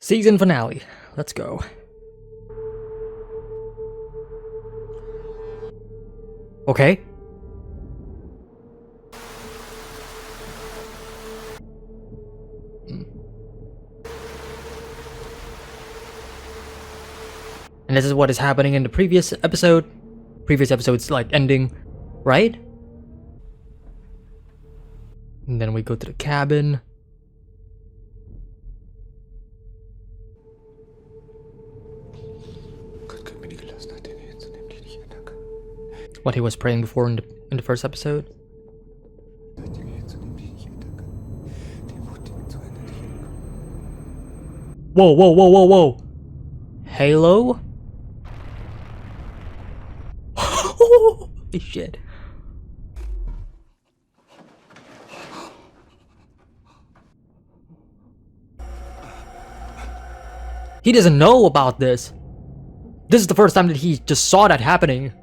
Season finale. Let's go. Okay. And this is what is happening in the previous episode. Previous episode's like ending, right? And then we go to the cabin. What he was praying before in the first episode. Whoa, whoa, whoa, whoa, whoa. Halo? Holy shit. He doesn't know about this. This is the first time that he just saw that happening.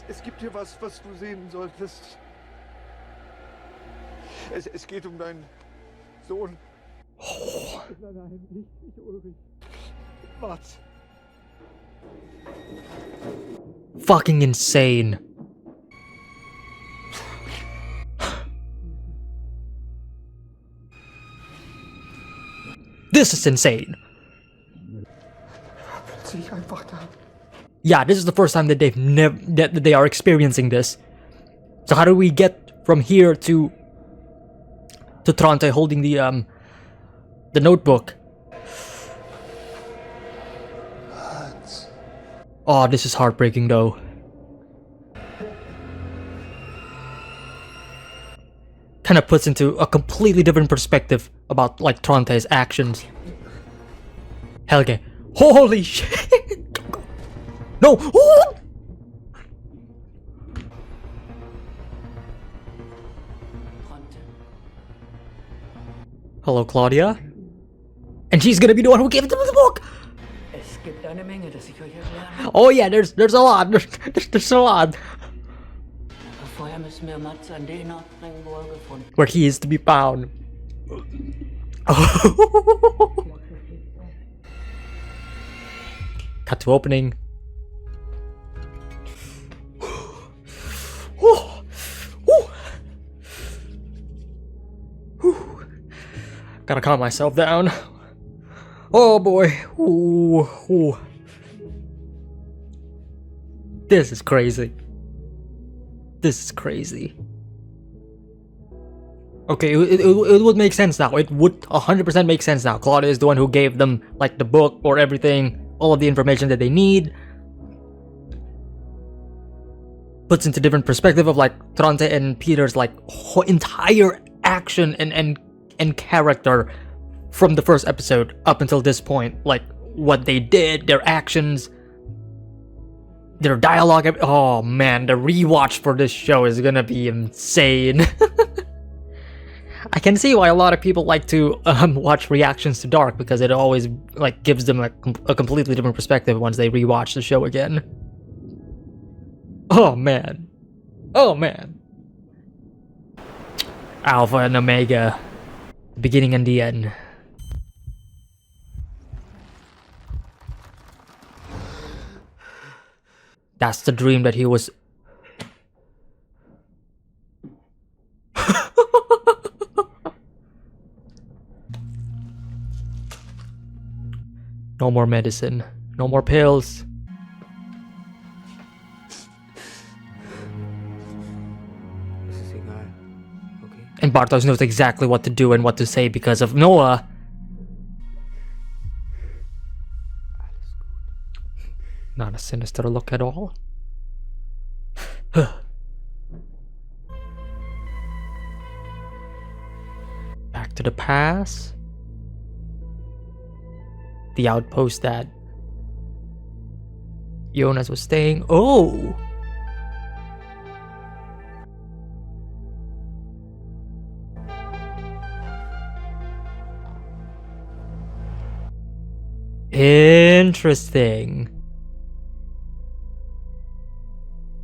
Es gibt hier was du sehen solltest. Es geht deinen Sohn. Nein, nicht Ulrich. Mats. Fucking insane. This is insane. Plötzlich einfach da. Yeah, this is the first time that they are experiencing this. So how do we get from here to Tronte holding the notebook? Oh, this is heartbreaking though. Kind of puts into a completely different perspective about like Tronte's actions. Helge. Holy shit! No! Oh! Hello, Claudia. And she's gonna be the one who gave them the book! Oh yeah, there's a lot. There's a lot. Where he is to be found. Cut to opening. Gotta calm myself down. Oh boy. Ooh, ooh. This is crazy. This is crazy. Okay, it would make sense now. It would 100% make sense now. Claudia is the one who gave them like the book or everything, all of the information that they need. Puts into different perspective of like Tronte and Peter's like entire action and character from the first episode up until this point. Like what they did, their actions, their dialogue. Oh man, the rewatch for this show is gonna be insane. I can see why a lot of people like to watch reactions to Dark, because it always like gives them a completely different perspective once they rewatch the show again. Oh man. Oh man. Alpha and Omega. The beginning and the end. That's the dream that he was... No more medicine. No more pills. And Bartos knows exactly what to do and what to say because of Noah. Not a sinister look at all. Back to the past. The outpost that Jonas was staying. Oh! Interesting.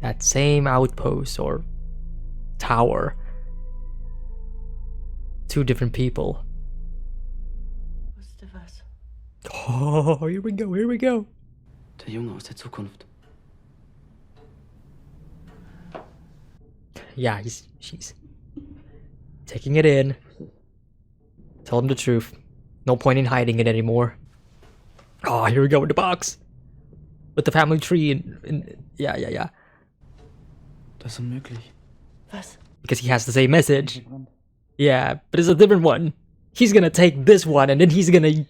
That same outpost or tower. Two different people. Oh, here we go, here we go. Der Junge aus der Zukunft. Yeah, she's taking it in. Tell him the truth. No point in hiding it anymore. Oh, here we go with the box. With the family tree and yeah. Das ist unmöglich. Was? Because he has the same message. Yeah, but it's a different one. He's gonna take this one and then he's gonna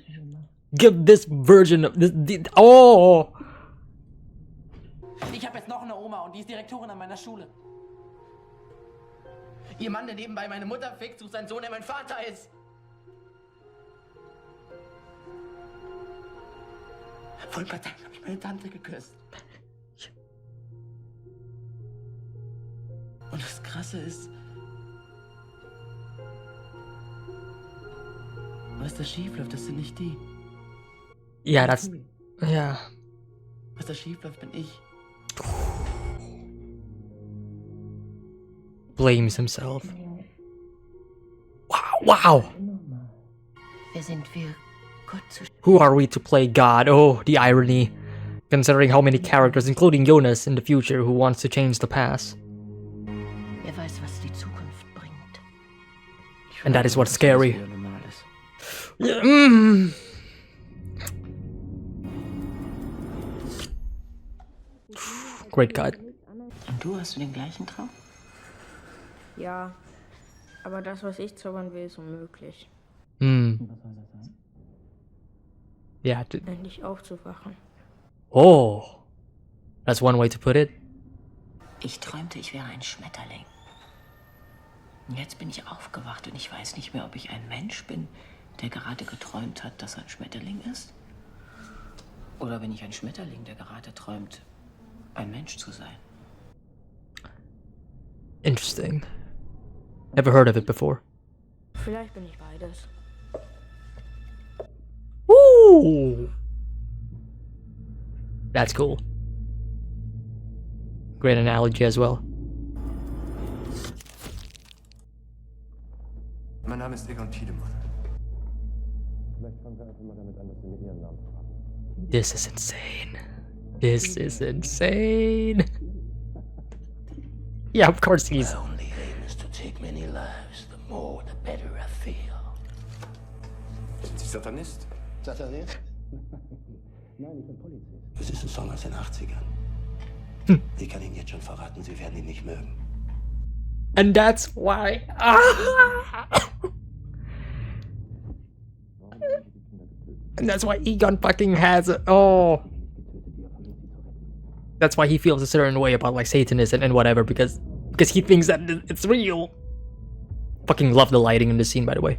give this version of this. Oh! Ich habe jetzt noch eine Oma und die ist Direktorin an meiner Schule. Ihr Mann, der nebenbei meine Mutter fickt, sucht seinen Sohn, der mein Vater ist. Voll Partei habe ich meine Tante geküsst. Und das Krasse ist, was da schief läuft, das sind nicht die. Yeah, that's... Yeah. Was da schief läuft, bin ich. Blames himself. Wow! Wer sind wir, Gott zu Who are we to play God? Oh, the irony. Considering how many characters, including Jonas in the future, who wants to change the past. Wer weiß, was die Zukunft bringt. And that is what's scary. Wieder normal ist. Yeah, mm. Great cut. Und du, hast du den gleichen Traum? Ja, aber das, was ich zaubern will, ist unmöglich. Hmm. Yeah. Endlich aufzuwachen. Oh. That's one way to put it. Ich träumte, ich wäre ein Schmetterling. Und jetzt bin ich aufgewacht und ich weiß nicht mehr, ob ich ein Mensch bin, der gerade geträumt hat, dass er ein Schmetterling ist. Oder bin ich ein Schmetterling, der gerade träumt, ein Mensch zu sein. Interesting. Never heard of it before. Vielleicht bin ich beides. Ooh. That's cool. Great analogy as well. Mein Name ist Egon Tiedemann. This is insane. This is insane. Yeah, of course he's... My only aim is to take many lives. The more, the better I feel. Sind Sie Satanist? Satanist? Nein, ich bin Polizist. Das ist ein Song aus den 80ern. Ich kann Ihnen jetzt schon verraten, Sie werden ihn nicht mögen. And that's why... And that's why Egon fucking has it. Oh. That's why he feels a certain way about like Satanism and whatever, because he thinks that it's real. Fucking love the lighting in this scene, by the way.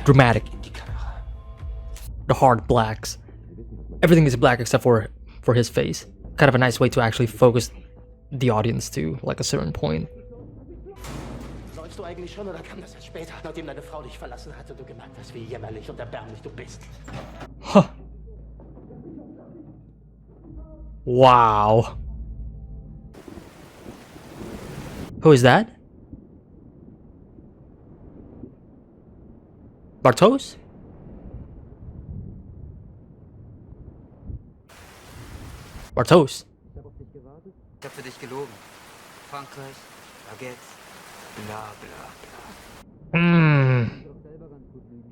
Dramatic. The hard blacks. Everything is black except for his face. Kind of a nice way to actually focus the audience to like a certain point. Sollst du eigentlich schon oder kam das erst später, nachdem deine Frau dich verlassen hat und du gemerkt hast, wie jämmerlich und erbärmlich du bist? Huh. Wow. Who is that? Bartos? Bartos. Ich hab für dich gelogen. Frankreich, Baguette, bla bla bla.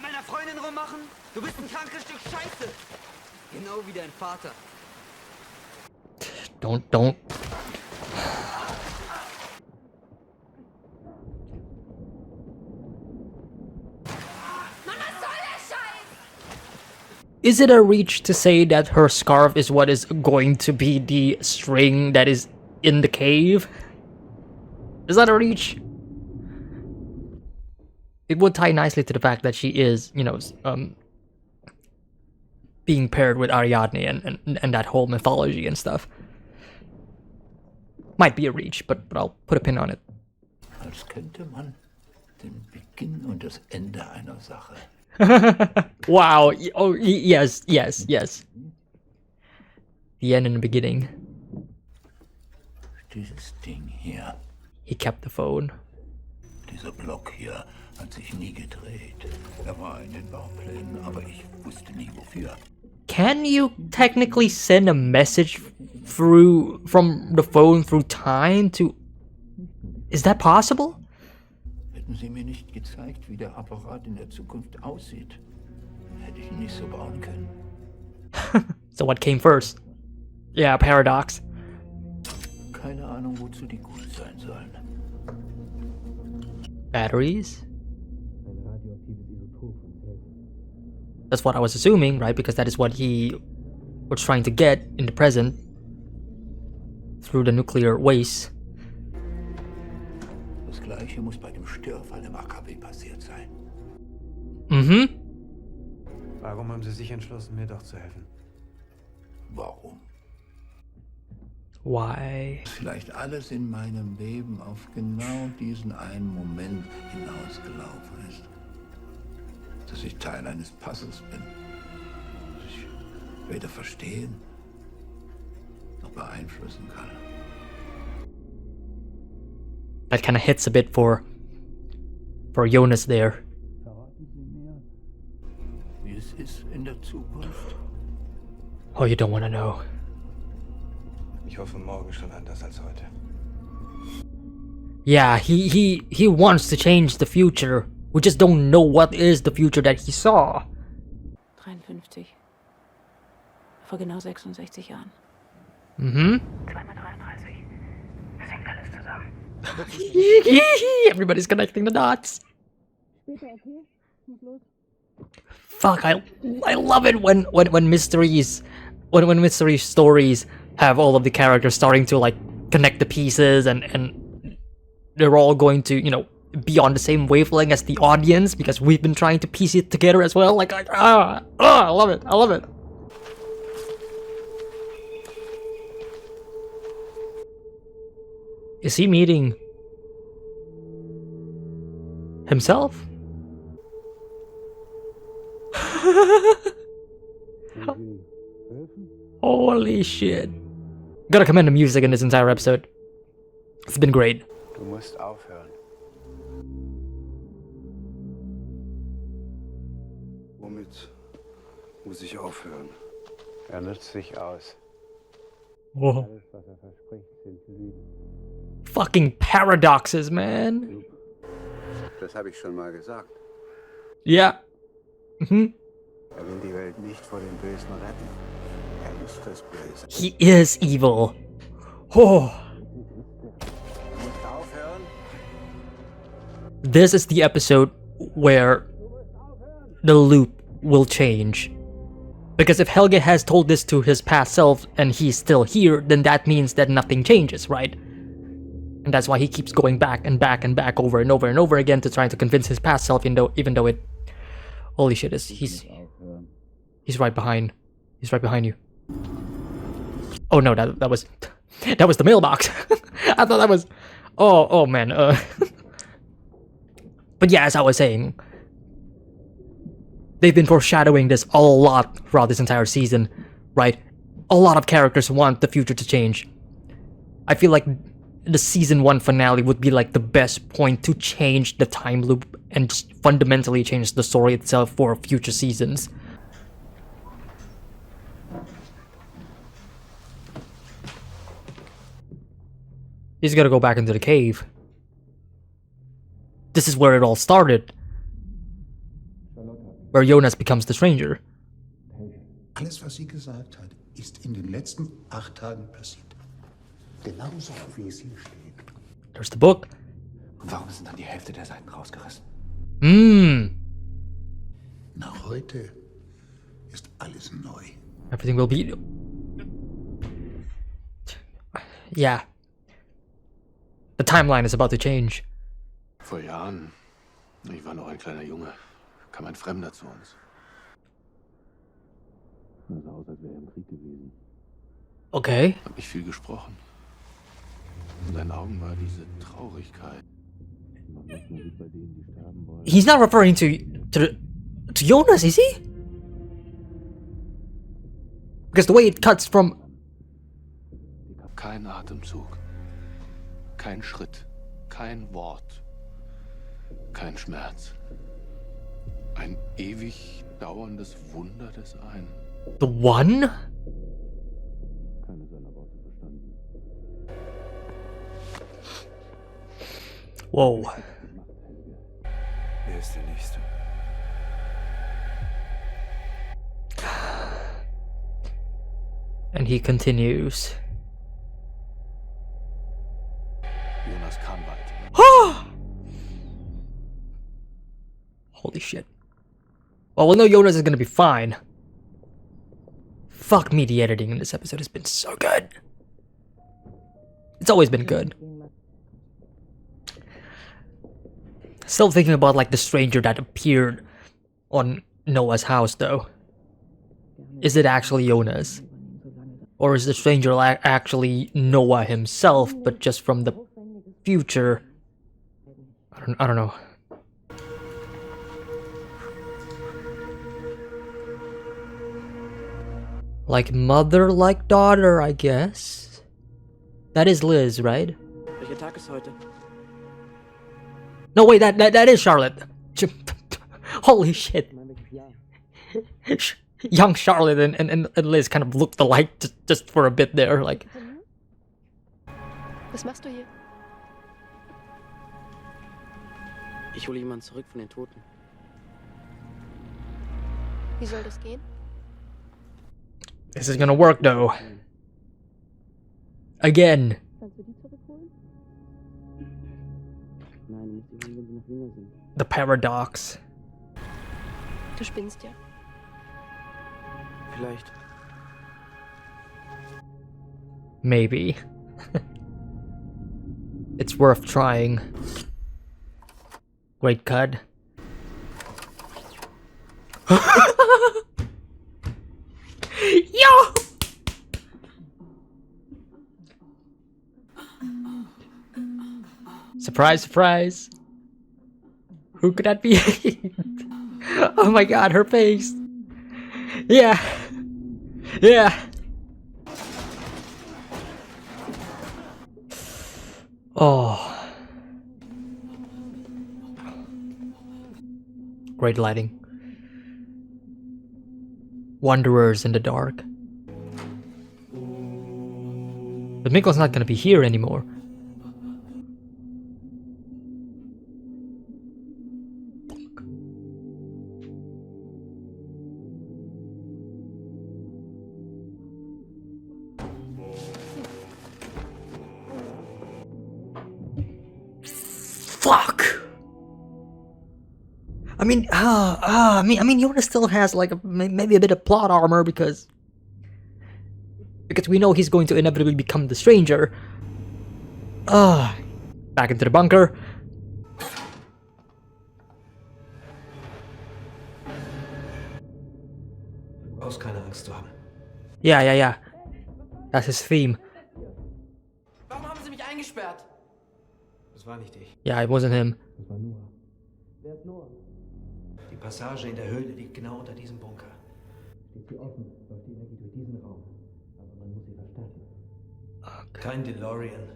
Meiner Freundin rummachen? Du bist ein krankes Stück Scheiße. Genau wie dein Vater. Don't. Is it a reach to say that her scarf is what is going to be the string that is in the cave? Is that a reach? It would tie nicely to the fact that she is, you know, being paired with Ariadne and that whole mythology and stuff. Might be a reach, but I'll put a pin on it. Als könnte man den Beginn und das Ende einer Sache. Wow. Oh, yes. The end and the beginning. Dieses Ding hier. He kept the phone. Dieser Block hier hat sich nie gedreht. Er war in den Bauplänen, aber ich wusste nie wofür. Can you technically send a message from the phone through time to... Is that possible? Hätten Sie mir nicht gezeigt, wie der Apparat in der Zukunft aussieht, hätte ich ihn nicht so bauen können. So what came first? Yeah, paradox. Keine Ahnung, wozu die gut sein sollen. Batteries? That's what I was assuming, right? Because that is what he was trying to get in the present through the nuclear waste. Das Gleiche muss bei dem Störfall im AKW passiert sein. Mhm. Warum haben Sie sich entschlossen, mir doch zu helfen? Warum? Why? Vielleicht alles in meinem Leben auf genau diesen einen Moment hinausgelaufen ist. Dass ich Teil eines Puzzles bin. Dass ich weder verstehen noch beeinflussen kann. That kind of hits a bit for Jonas there. Verraten Sie mir, wie es ist in der Zukunft? Oh, you don't want to know. Ich hoffe morgen schon anders als heute. Yeah, he wants to change the future. We just don't know what is the future that he saw. 53. Vor genau 66 Jahren. Mhm. 2 mal 33. Das hängt alles zusammen. Everybody's connecting the dots. Fuck, I love it when mysteries, when mystery stories have all of the characters starting to like connect the pieces and they're all going to, you know, be on the same wavelength as the audience because we've been trying to piece it together as well. Like I love it. I love it. Is he meeting himself? Holy shit. Gotta commend the music in this entire episode. It's been great. Du musst aufhören. Womit muss ich aufhören? Er nutzt sich aus. Whoa. Alles, was er verspricht, sind Lügen. Fucking paradoxes, man. Das habe ich schon mal gesagt. Yeah. Mhm. Er will die Welt nicht vor dem Bösen retten. Er ist das Böse. He is evil. Oh. Du musst aufhören. This is the episode where the loop will change. Because if Helge has told this to his past self and he's still here, then that means that nothing changes, right? And that's why he keeps going back and back and back over and over and over again to trying to convince his past self, even though it... Holy shit, he's right behind. He's right behind you. Oh no, that was the mailbox. I thought that was... Oh man. But yeah, as I was saying, they've been foreshadowing this a lot throughout this entire season, right? A lot of characters want the future to change. I feel like the season 1 finale would be like the best point to change the time loop and just fundamentally change the story itself for future seasons. He's gotta go back into the cave. This is where it all started. Where Jonas becomes the stranger. Alles, was sie gesagt hat, ist in den letzten 8 Tagen passiert. Genauso, wie es hier steht. There's the book. Und warum sind dann die Hälfte der Seiten rausgerissen? Nach heute ist alles neu. Everything will be... Yeah. The timeline is about to change. Vor Jahren, ich war noch ein kleiner Junge, kam ein Fremder zu uns. Er sah aus, als wäre er im Krieg gewesen. Okay. Hat nicht viel gesprochen. In seinen Augen war diese Traurigkeit. Manchmal sieht bei denen, die sterben wollen. He's not referring to Jonas, is he? Because the way it cuts from... Kein Atemzug. Kein Schritt. Kein Wort. kein Schmerz. Ein ewig dauerndes Wunder des einen. The One? Keine seiner Worte verstanden. Whoa. Wer ist der Nächste? And he continues. Jonas Kahnwald. Holy shit. Well, we know Jonas is gonna be fine. Fuck me, the editing in this episode has been so good. It's always been good. Still thinking about like the stranger that appeared on Noah's house though. Is it actually Jonas? Or is the stranger actually Noah himself, but just from the future? I don't know. Like mother, like daughter, I guess. That is Liz, right? Welcher Tag ist heute? No, wait, that is Charlotte. Holy shit. Young Charlotte and Liz kind of looked alike just for a bit there, like. Was machst du hier? Ich hole jemanden zurück von den Toten. Wie soll das gehen? This is gonna work though. Again. Kannst du die zurückholen? Nein, du musst sie holen, wenn sie noch jünger sind. The paradox. Du spinnst ja. Vielleicht. Maybe. It's worth trying. Great cut. Yo! Surprise, surprise. Who could that be? Oh my god, her face. Yeah. Yeah. Oh. Great lighting. Wanderers in the dark. But Mikkel's not gonna be here anymore. Fuck! I mean, Jonas still has like maybe a bit of plot armor because we know he's going to inevitably become the stranger. Back into the bunker. Du brauchst keine Angst zu haben. Yeah. That's his theme. Warum haben Sie mich eingesperrt? Das war nicht ich. Yeah, it wasn't him. Das war Noah. Wer ist Noah? Die Passage in der Höhle liegt genau unter diesem Bunker. Steht sie offen, läuft die Energie durch diesen Raum. Aber man muss sie verstärken. Okay. Kein DeLorean,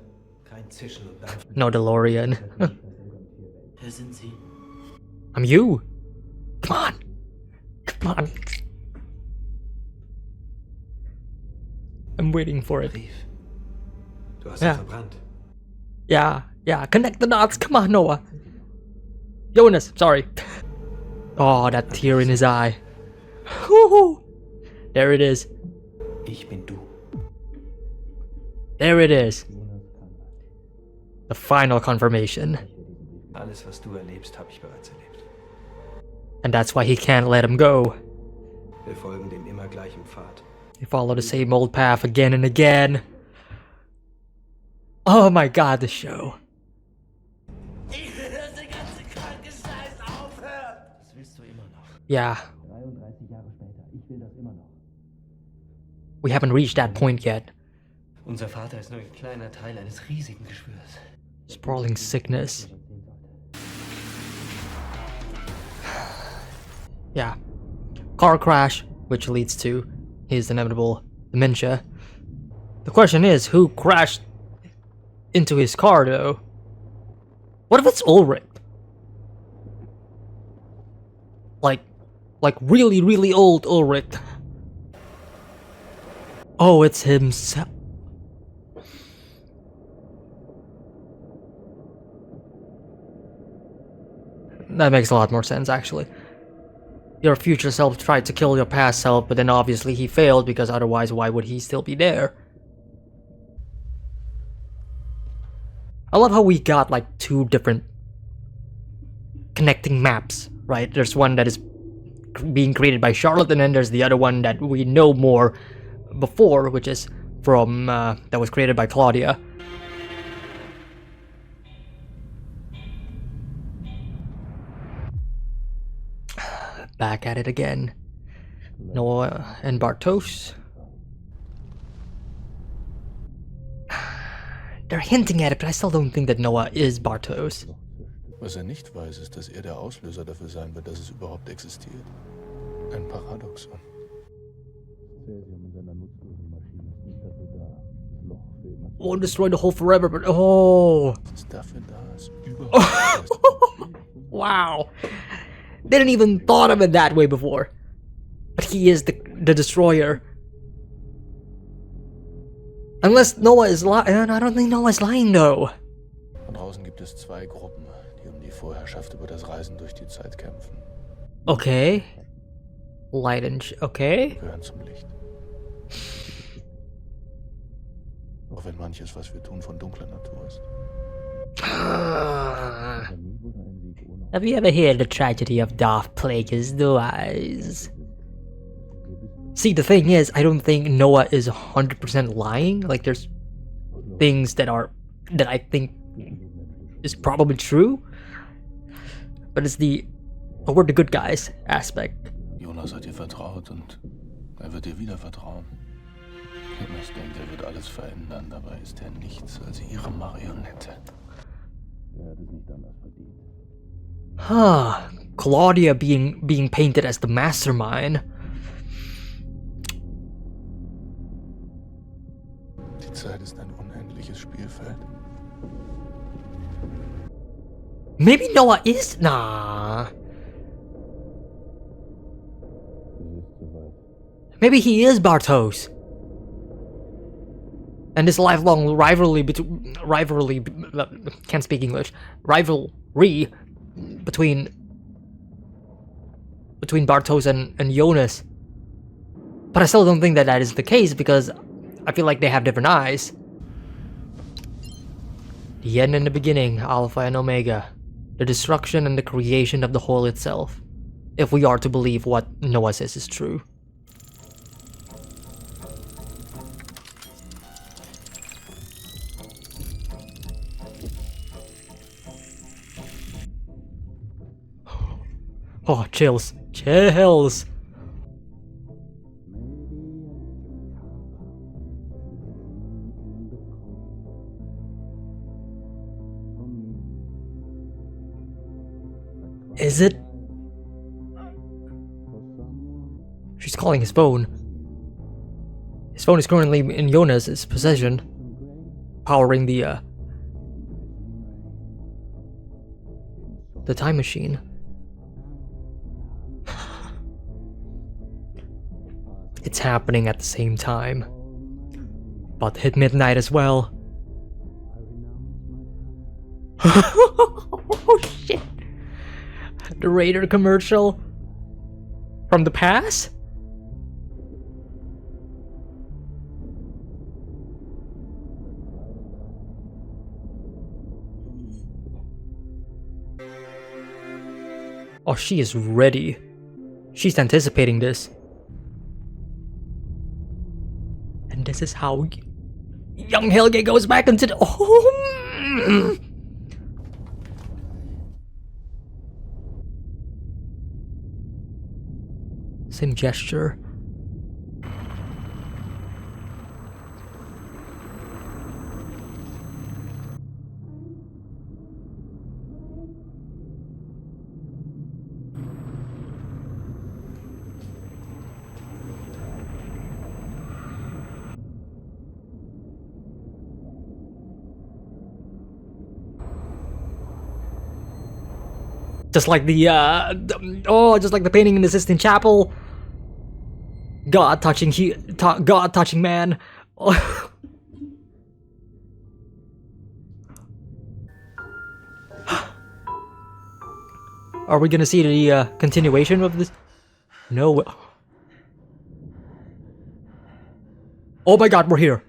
kein Zischen und Dampfen. No DeLorean. Wer sind Sie? I'm you. Come on. Come on. I'm waiting for it. Brief. Du hast ihn verbrannt. Yeah. Connect the dots. Come on, Noah. Jonas, sorry. Oh, that tear in his eye. Woohoo! There it is. Ich bin du. There it is. The final confirmation. Alles, was du erlebst, habe ich bereits erlebt. And that's why he can't let him go. Wir folgen dem immer gleichen Pfad. They follow the same old path again and again. Oh my god, the show. Ich will, dass der ganze kranke Scheiß aufhört. Das willst du immer noch. Yeah. 33 Jahre später. Ich will das immer noch. We haven't reached that point yet. Unser Vater ist nur ein kleiner Teil eines riesigen Geschwürs. Sprawling sickness. Yeah. Car crash, which leads to his inevitable dementia. The question is, who crashed into his car, though? What if it's Ulrich? Like really, really old Ulrich. Oh, it's himself. That makes a lot more sense, actually. Your future self tried to kill your past self, but then obviously he failed, because otherwise why would he still be there? I love how we got like two different connecting maps, right? There's one that is being created by Charlotte, and then there's the other one that we know more before, which is from that was created by Claudia. Back at it again. Noah and Bartos. They're hinting at it, but I still don't think that Noah is Bartos. Was nicht weiß, ist, dass der Auslöser dafür sein wird, dass es überhaupt existiert. Ein Paradoxon. Cäsium in seiner nutzlosen Maschine ist nicht dafür da, das Loch für immer zu Won't destroy the whole forever, but oh. Es ist dafür da, es überhaupt Wow. Didn't even thought of it that way before. But he is the destroyer. Unless Noah is lying. I don't think Noah's lying though. Draußen gibt es zwei Gruppen, die die Vorherrschaft über das Reisen durch die Zeit kämpfen. Okay. Light and okay. Gehören zum Licht. Auch wenn manches, was wir tun, von dunkler Natur ist. Have you ever heard the tragedy of Darth Plagueis' eyes? See, the thing is, I don't think Noah is 100% lying. Like, there's things that I think is probably true. But it's we're the good guys aspect. Jonas hat dir vertraut und wird dir wieder vertrauen. Jonas denkt, wird alles verändern, dabei ist nichts als ihre Marionette. Hat es nicht anders verdient. Huh. Claudia being painted as the mastermind. Die Zeit ist ein unendliches Spielfeld. Maybe Noah is... Nah. Maybe he is Bartos. And this lifelong rivalry between... Can't speak English. Rivalry between Bartos and Jonas. But I still don't think that is the case, because I feel like they have different eyes. The end and the beginning, Alpha and Omega. The destruction and the creation of the whole itself. If we are to believe what Noah says is true. Oh, chills. Chills. Is it? She's calling his phone. His phone is currently in Jonas' possession, powering the time machine. It's happening at the same time. About to hit midnight as well. Oh shit! The Raider commercial from the past? Oh, she is ready. She's anticipating this. And this is how young Helge goes back into the... Oh! Same gesture. Just like the just like the painting in the Sistine Chapel. God touching God touching man. Are we gonna see the continuation of this? No. Oh my God, we're here.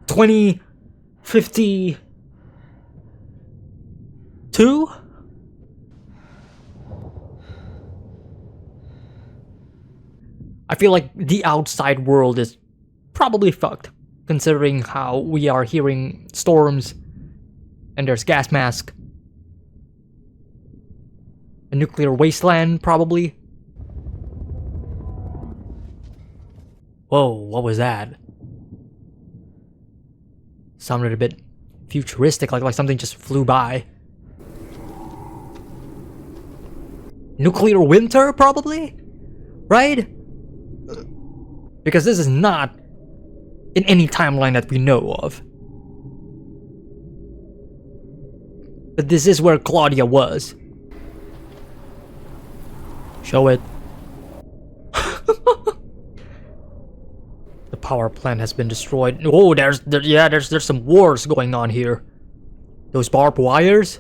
2052? I feel like the outside world is probably fucked, considering how we are hearing storms, and there's gas mask. A nuclear wasteland, probably. Whoa, what was that? Sounded a bit futuristic, like something just flew by. Nuclear winter, probably? Right? Because this is not in any timeline that we know of. But this is where Claudia was. Show it. The power plant has been destroyed. Oh, there's some wars going on here. Those barbed wires?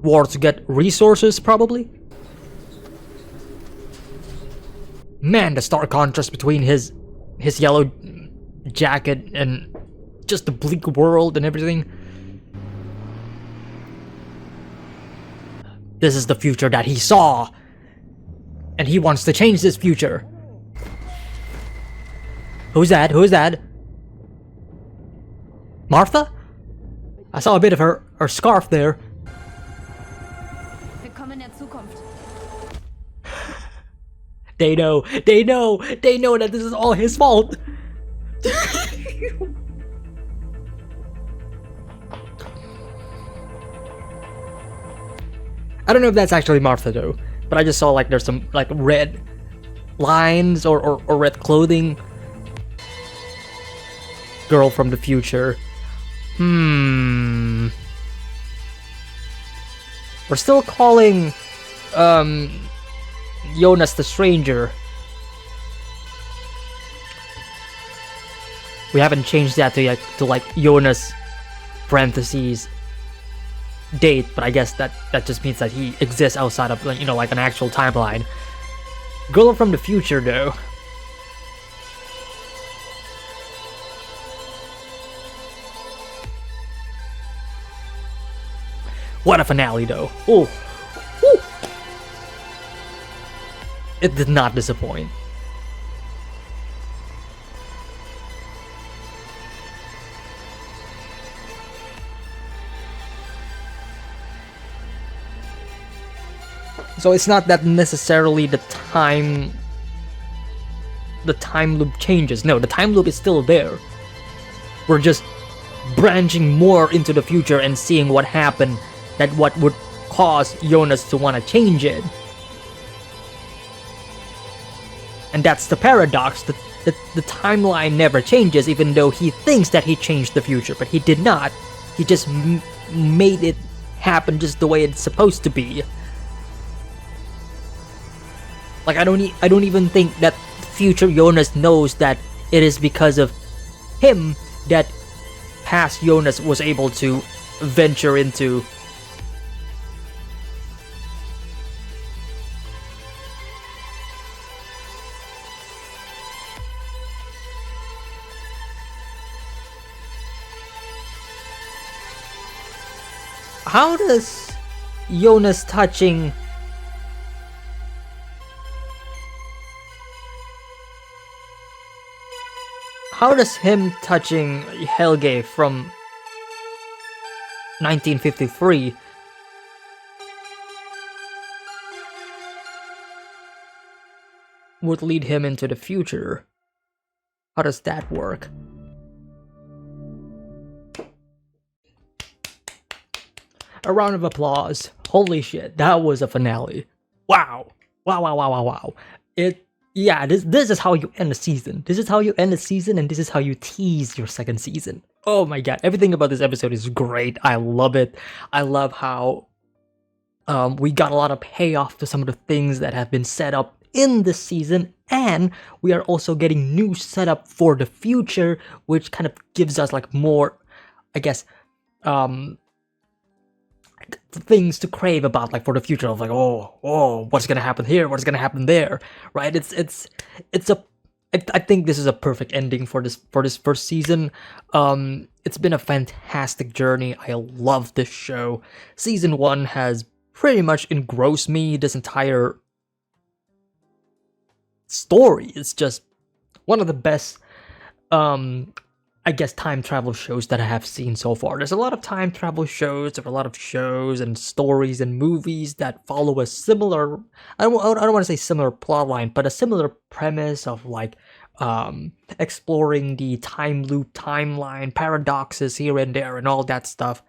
War to get resources, probably? Man, the stark contrast between his yellow jacket and just the bleak world and everything. This is the future that he saw, and he wants to change this future. Who's that? Who's that? Martha? I saw a bit of her scarf there. Willkommen in der Zukunft. They know that this is all his fault. I don't know if that's actually Martha though, but I just saw like there's some like red lines or red clothing. Girl from the future. We're still calling Jonas the Stranger. We haven't changed that to like Jonas parentheses date, but I guess that just means that he exists outside of, you know, like an actual timeline. Girl from the future though. What a finale though. Oh. It did not disappoint. So it's not that necessarily the time loop changes. No, the time loop is still there. We're just branching more into the future and seeing what happened, that what would cause Jonas to want to change it. And that's the paradox, that the timeline never changes, even though he thinks that he changed the future, but he did not. He just made it happen just the way it's supposed to be. Like, I don't even think that future Jonas knows that it is because of him that past Jonas was able to venture into how does Jonas touching how does him touching Helge from 1953 would lead him into the future? How does that work? A round of applause. Holy shit, that was a finale. Wow. Wow. Yeah, this is how you end a season. This is how you end a season, and this is how you tease your second season. Oh my god, everything about this episode is great. I love it. I love how we got a lot of payoff to some of the things that have been set up in this season, and we are also getting new setup for the future, which kind of gives us like more, I guess, things to crave about, like for the future of like, oh, what's gonna happen here? What's gonna happen there? Right? I think this is a perfect ending for this first season. It's been a fantastic journey. I love this show. Season 1 has pretty much engrossed me. This entire story is just one of the best, I guess, time travel shows that I have seen so far. There's a lot of time travel shows, there are a lot of shows and stories and movies that follow a similar, I don't want to say similar plotline, but a similar premise of like exploring the time loop, timeline, paradoxes here and there, and all that stuff.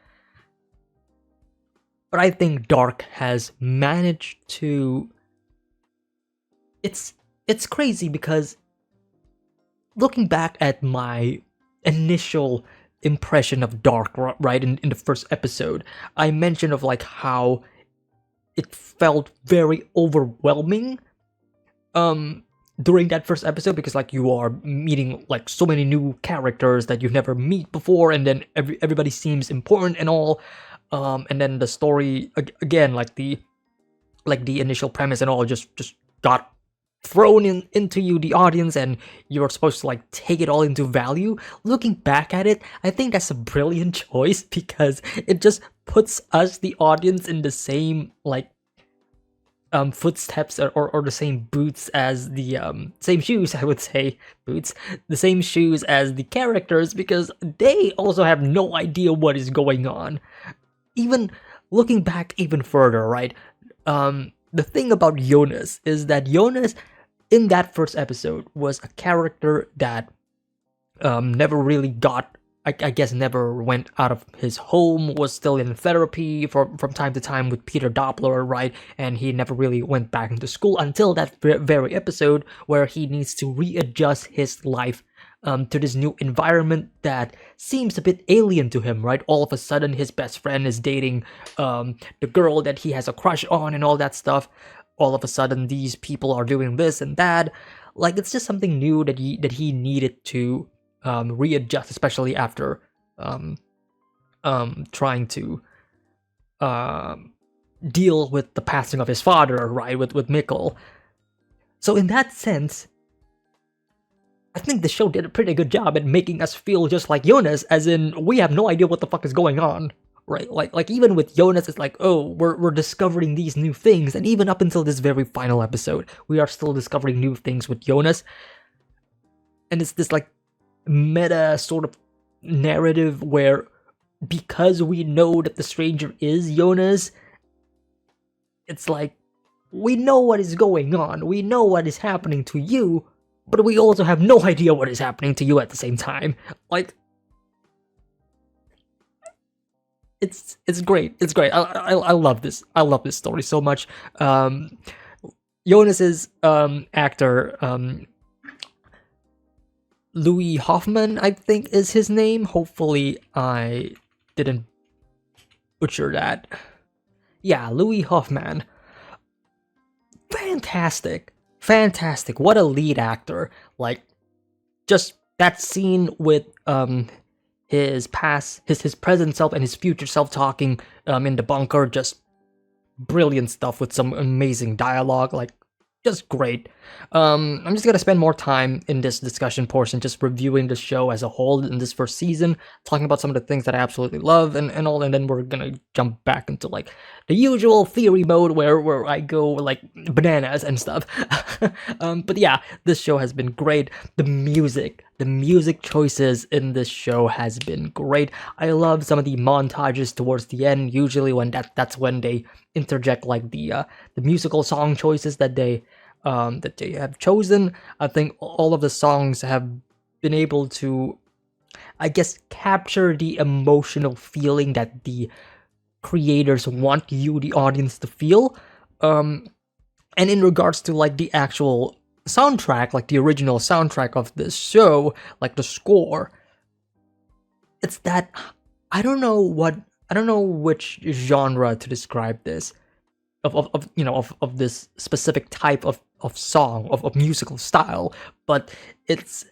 But I think Dark has managed to. It's crazy because looking back at my initial impression of Dark, right, in the first episode, I mentioned of like how it felt very overwhelming during that first episode, because like you are meeting like so many new characters that you've never met before, and then everybody seems important and all, and then the story again, like the initial premise and all just got thrown into you, the audience, and you're supposed to like take it all into value. Looking back at it, I think that's a brilliant choice, because it just puts us, the audience, in the same like footsteps or the same boots as the same shoes, I would say, boots, the same shoes as the characters, because they also have no idea what is going on. Even looking back even further, right? The thing about Jonas is that Jonas in that first episode was a character that never really got, I guess, never went out of his home, was still in therapy from time to time with Peter Doppler, right? And he never really went back into school until that very episode where he needs to readjust his life to this new environment that seems a bit alien to him, right? All of a sudden, his best friend is dating the girl that he has a crush on and all that stuff. All of a sudden, these people are doing this and that. Like, it's just something new that he needed to readjust, especially after trying to deal with the passing of his father, right? With Mikkel. So in that sense, I think the show did a pretty good job at making us feel just like Jonas, as in we have no idea what the fuck is going on, right? Like even with Jonas, it's like, oh, we're discovering these new things, and even up until this very final episode, we are still discovering new things with Jonas, and it's this like meta sort of narrative where, because we know that the stranger is Jonas, it's like we know what is going on, we know what is happening to you, but we also have no idea what is happening to you at the same time. Like, it's great. It's great. I love this. I love this story so much. Jonas's actor, Louis Hoffman, I think is his name. Hopefully I didn't butcher that. Yeah, Louis Hoffman. Fantastic. What a lead actor. Like, just that scene with his past, his present self and his future self talking in the bunker, just brilliant stuff with some amazing dialogue, like just great. I'm just gonna spend more time in this discussion portion just reviewing the show as a whole in this first season, talking about some of the things that I absolutely love and all, and then we're gonna jump back into like the usual theory mode where I go like bananas and stuff. But yeah, this show has been great. The music choices in this show has been great. I love some of the montages towards the end, usually when that's when they interject like the musical song choices that they have chosen. I think all of the songs have been able to, I guess, capture the emotional feeling that the creators want you, the audience, to feel. And in regards to like the actual soundtrack, like the original soundtrack of this show, like the score, it's that I don't know which genre to describe this of this specific type of song of musical style, but it's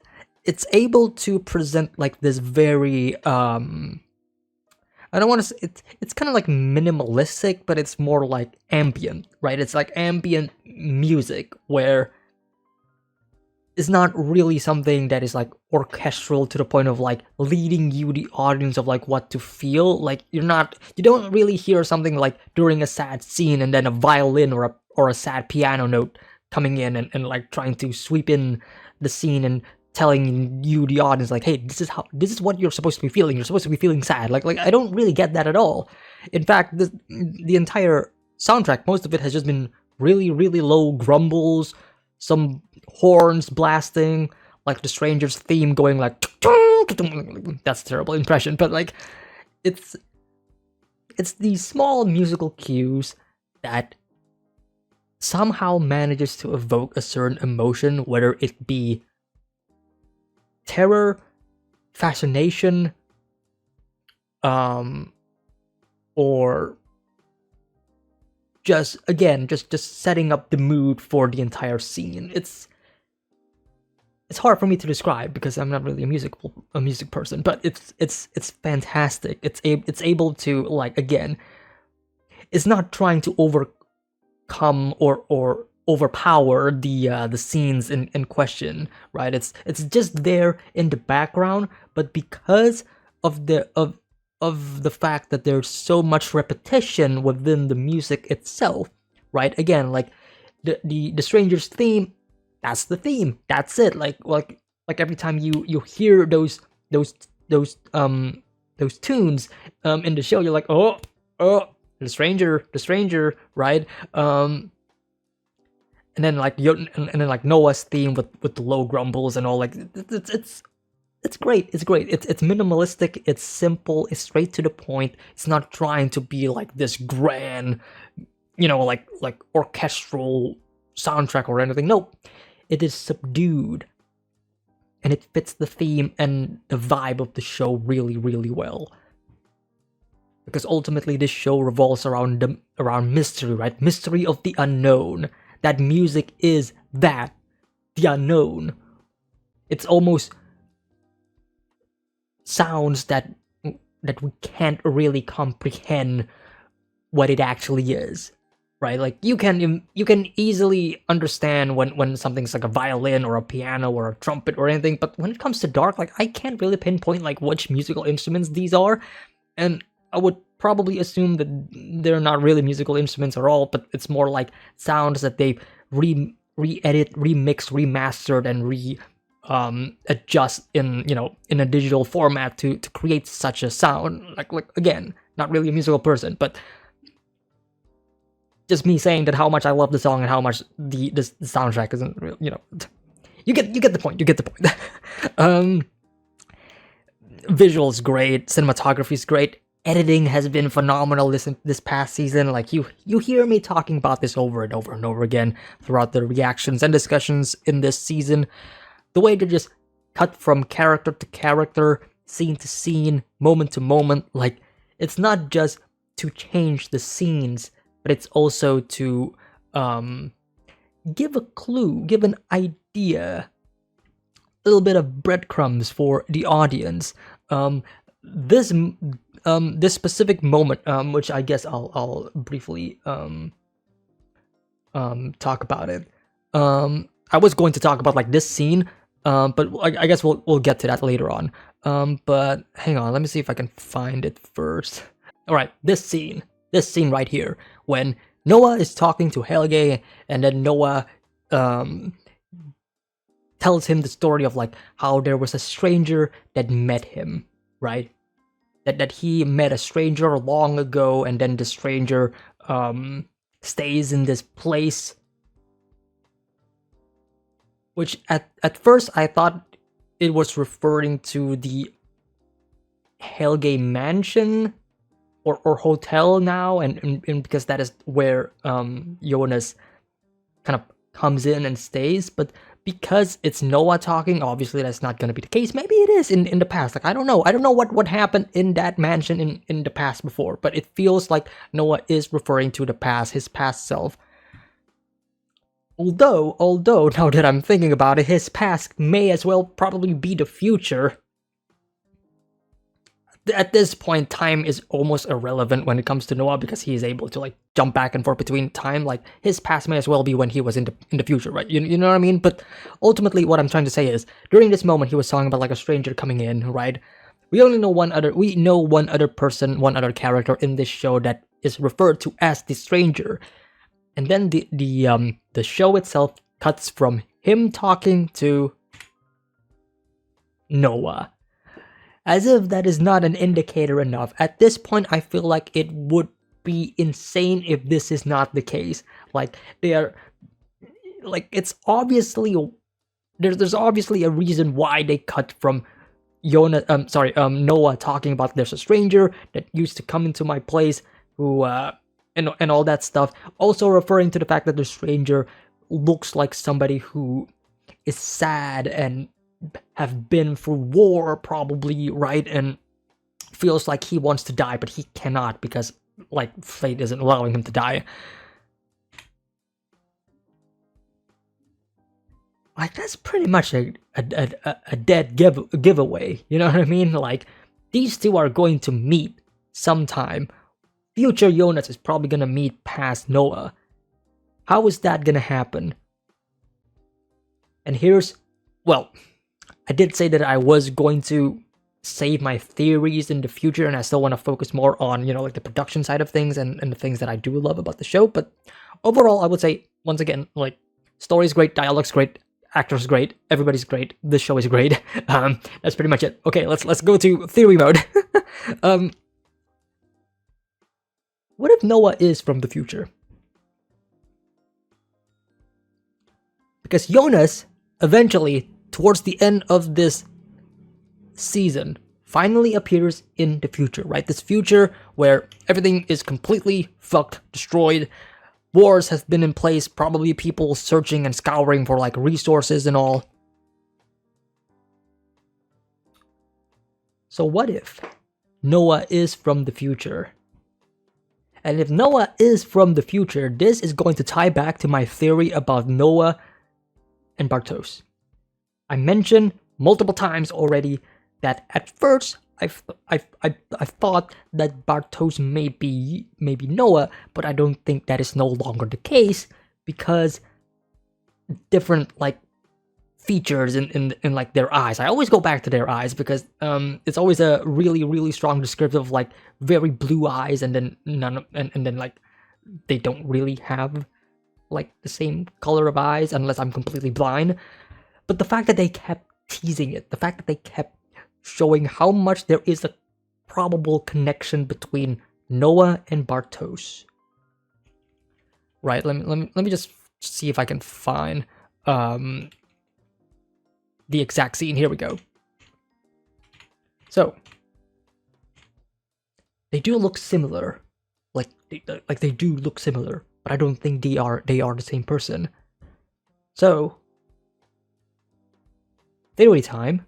able to present like this very I don't want to say it's kind of like minimalistic, but it's more like ambient, right? It's like ambient music where it's not really something that is like orchestral to the point of like leading you, the audience, of like what to feel. Like you don't really hear something like during a sad scene and then a violin or a sad piano note coming in and like trying to sweep in the scene and telling you, the audience, like, hey, this is what you're supposed to be feeling. You're supposed to be feeling sad. Like I don't really get that at all. In fact, the entire soundtrack, most of it has just been really, really low grumbles, some horns blasting, like the Stranger's theme going like, that's a terrible impression, but like it's these small musical cues that somehow manages to evoke a certain emotion, whether it be terror, fascination, or just setting up the mood for the entire scene. It's hard for me to describe because I'm not really a music person, but it's fantastic. It's able to, like, again, it's not trying to overcome or overpower the scenes in question, right? It's just there in the background, but because of the fact that there's so much repetition within the music itself, right? Again, like the Stranger's theme, that's the theme. That's it. Like every time you hear those tunes in the show, you're like, oh, the stranger, right? And then like Noah's theme with the low grumbles and all, like it's great. It's great. It's minimalistic. It's simple. It's straight to the point. It's not trying to be like this grand, like orchestral soundtrack or anything. No, it is subdued, and it fits the theme and the vibe of the show really, really well. Because ultimately, this show revolves around mystery, right? Mystery of the unknown. That music is the unknown. It's almost sounds that we can't really comprehend what it actually is, right? Like you can easily understand when something's like a violin or a piano or a trumpet or anything, but when it comes to dark, like I can't really pinpoint like which musical instruments these are, and I would probably assume that they're not really musical instruments at all, but it's more like sounds that they re-edit, remix, remastered, and adjust in a digital format to create such a sound. Like again, not really a musical person, but just me saying that how much I love the song and how much the soundtrack isn't real. You get the point. You get the point. Visuals great, cinematography is great. Editing has been phenomenal this past season. Like you hear me talking about this over and over and over again throughout the reactions and discussions in this season. The way to just cut from character to character, scene to scene, moment to moment. Like it's not just to change the scenes, but it's also to give a clue, give an idea, a little bit of breadcrumbs for the audience. This specific moment, which I guess I'll briefly talk about it. I was going to talk about like this scene, but I guess we'll get to that later on. But hang on, let me see if I can find it first. All right, this scene right here, when Noah is talking to Helge, and then Noah tells him the story of like how there was a stranger that met him, right? That he met a stranger long ago, and then the stranger stays in this place, which at first I thought it was referring to the Helge mansion or hotel now, and because that is where Jonas kind of comes in and stays, but because it's Noah talking, obviously that's not gonna be the case. Maybe it is in the past. Like, I don't know. I don't know what happened in that mansion in the past before, but it feels like Noah is referring to the past, his past self. Although, now that I'm thinking about it, his past may as well probably be the future. At this point, time is almost irrelevant when it comes to Noah because he is able to like jump back and forth between time. Like, his past may as well be when he was in the future, right? You know what I mean? But ultimately, what I'm trying to say is, during this moment, he was talking about like a stranger coming in, right? We know one other person, one other character in this show that is referred to as the stranger, and then the show itself cuts from him talking to Noah. As if that is not an indicator enough. At this point, I feel like it would be insane if this is not the case. Like, it's obviously there's obviously a reason why they cut from Noah talking about there's a stranger that used to come into my place who and all that stuff. Also referring to the fact that the stranger looks like somebody who is sad and have been through war probably, right? And feels like he wants to die, but he cannot because like fate isn't allowing him to die. Like, that's pretty much a dead giveaway, you know what I mean? Like, these two are going to meet sometime. Future Jonas is probably gonna meet past Noah. How is that gonna happen? And I did say that I was going to save my theories in the future, and I still want to focus more on, like the production side of things and the things that I do love about the show. But overall, I would say, once again, like, story's great, dialogue's great, actors great, everybody's great, this show is great. That's pretty much it. Okay, let's go to theory mode. What if Noah is from the future? Because Jonas eventually, towards the end of this season, finally appears in the future, right? This future where everything is completely fucked, destroyed, wars have been in place, probably people searching and scouring for like resources and all. So what if Noah is from the future? And if Noah is from the future, this is going to tie back to my theory about Noah and Bartos. I mentioned multiple times already that at first I thought that Bartos may be Noah, but I don't think that is no longer the case because different like features in like their eyes. I always go back to their eyes because it's always a really strong descriptive of like very blue eyes, and then and then like they don't really have like the same color of eyes unless I'm completely blind. But the fact that they kept teasing it, the fact that they kept showing how much there is a probable connection between Noah and Bartos. Right, let me just see if I can find the exact scene. Here we go. So they do look similar, like they do look similar, but I don't think they are the same person. So theory time.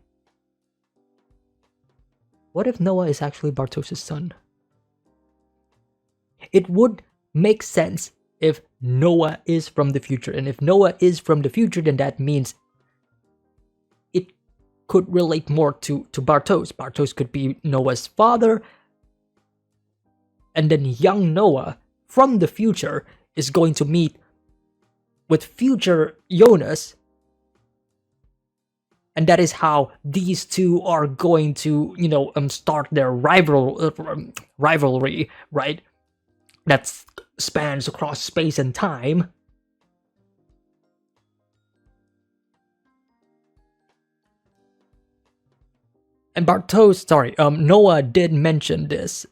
What if Noah is actually Bartos' son? It would make sense if Noah is from the future, and if Noah is from the future, then that means it could relate more to Bartos. Bartos could be Noah's father, and then young Noah from the future is going to meet with future Jonas. And that is how these two are going to, start their rivalry, right? That spans across space and time. And Noah did mention this.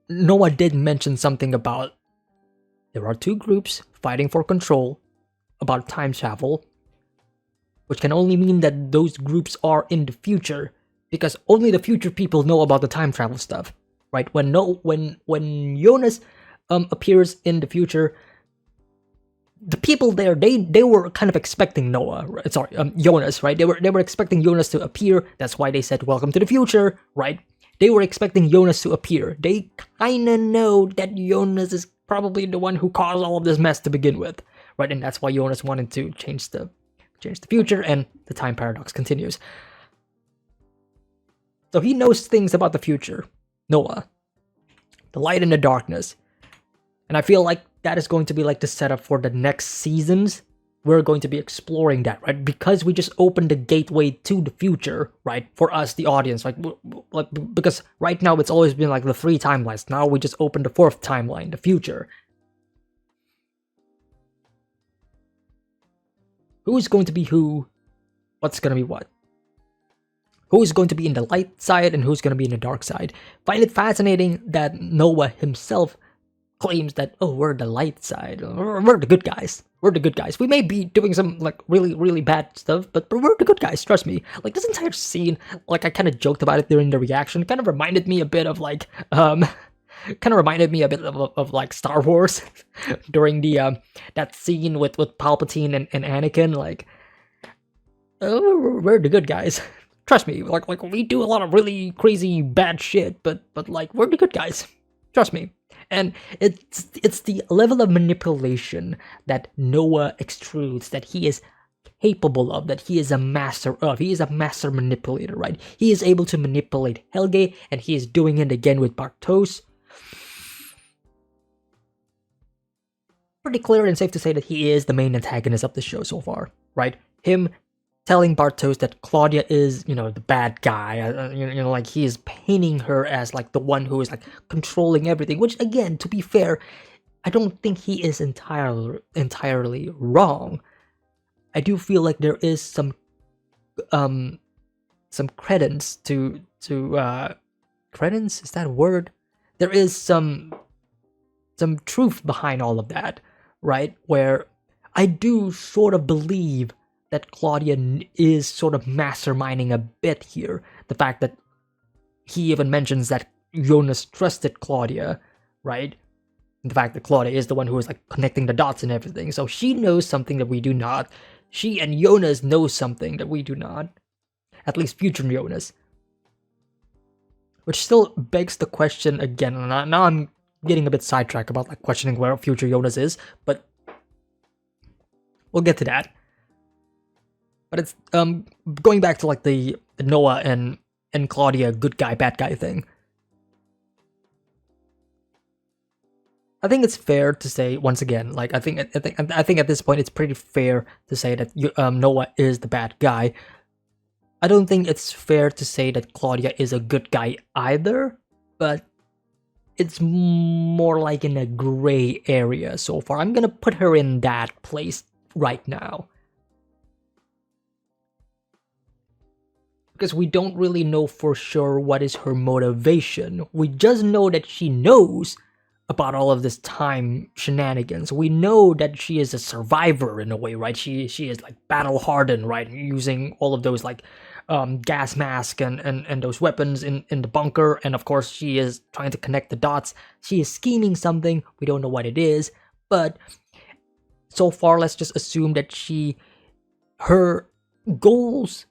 Noah did mention something about there are two groups fighting for control about time travel, which can only mean that those groups are in the future, because only the future people know about the time travel stuff, right? When Jonas appears in the future, the people there, they were kind of expecting Jonas, right? They were expecting Jonas to appear. That's why they said welcome to the future, right? They were expecting Jonas to appear. They kind of know that Jonas is probably the one who caused all of this mess to begin with, right? And that's why Jonas wanted to change the future, and the time paradox continues. So he knows things about the future, Noah, the light and the darkness, and I feel like that is going to be like the setup for the next seasons. We're going to be exploring that, right? Because we just opened the gateway to the future, right? For us, the audience, like because right now it's always been like the 3 timelines. Now we just opened the 4th timeline, the future. Who's going to be who? What's going to be what? Who's going to be in the light side and who's going to be in the dark side? Find it fascinating that Noah himself claims that, oh, we're the light side. We're the good guys. We're the good guys. We may be doing some like really, really bad stuff, but we're the good guys, trust me. Like this entire scene, like I kind of joked about it during the reaction, kind of reminded me a bit of like, like Star Wars during the, that scene with Palpatine and Anakin, like, oh, we're the good guys. Trust me, like we do a lot of really crazy bad shit, but like we're the good guys. Trust me. And it's the level of manipulation that Noah extrudes, that he is capable of, that he is a master of. He is a master manipulator, right? He is able to manipulate Helge, and he is doing it again with Bartos. Pretty clear and safe to say that he is the main antagonist of the show so far, right? Him telling Bartos that Claudia is, the bad guy, like he is painting her as like the one who is like controlling everything, which again, to be fair, I don't think he is entirely wrong. I do feel like there is some credence to credence, is that a word? There is some truth behind all of that, right? Where I do sort of believe that Claudia is sort of masterminding a bit here. The fact that he even mentions that Jonas trusted Claudia, right? And the fact that Claudia is the one who is like connecting the dots and everything. So she knows something that we do not. She and Jonas know something that we do not. At least future Jonas. Which still begs the question again. And now I'm getting a bit sidetracked about like questioning where future Jonas is, but we'll get to that. But it's going back to like the Noah and Claudia good guy bad guy thing. I think it's fair to say once again, like I think at this point it's pretty fair to say that Noah is the bad guy. I don't think it's fair to say that Claudia is a good guy either, but it's more like in a gray area so far. I'm gonna put her in that place right now. Because we don't really know for sure what is her motivation. We just know that she knows about all of this time shenanigans. We know that she is a survivor in a way, right? She is like battle hardened, right? Using all of those like gas mask and those weapons in the bunker. And of course she is trying to connect the dots. She is scheming something. We don't know what it is. But so far, let's just assume that her goals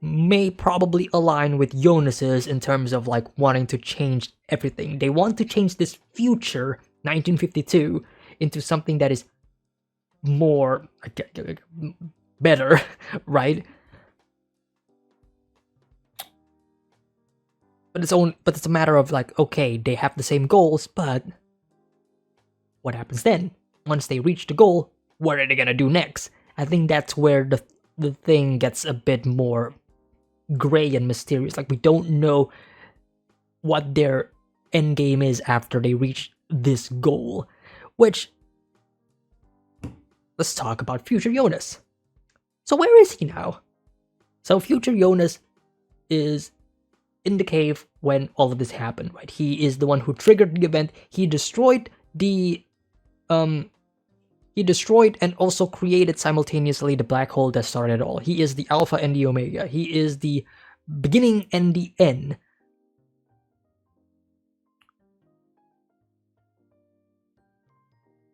may probably align with Jonas's in terms of like wanting to change everything. They want to change this future 1952 into something that is more better, right? But it's a matter of like, okay, they have the same goals, but what happens then? Once they reach the goal, what are they gonna do next? I think that's where the thing gets a bit more gray and mysterious. Like we don't know what their end game is after they reach this goal. Which, let's talk about future Jonas. So where is he now? So future Jonas is in the cave when all of this happened, right? He is the one who triggered the event. He destroyed and also created simultaneously the black hole that started it all. He is the Alpha and the Omega. He is the beginning and the end.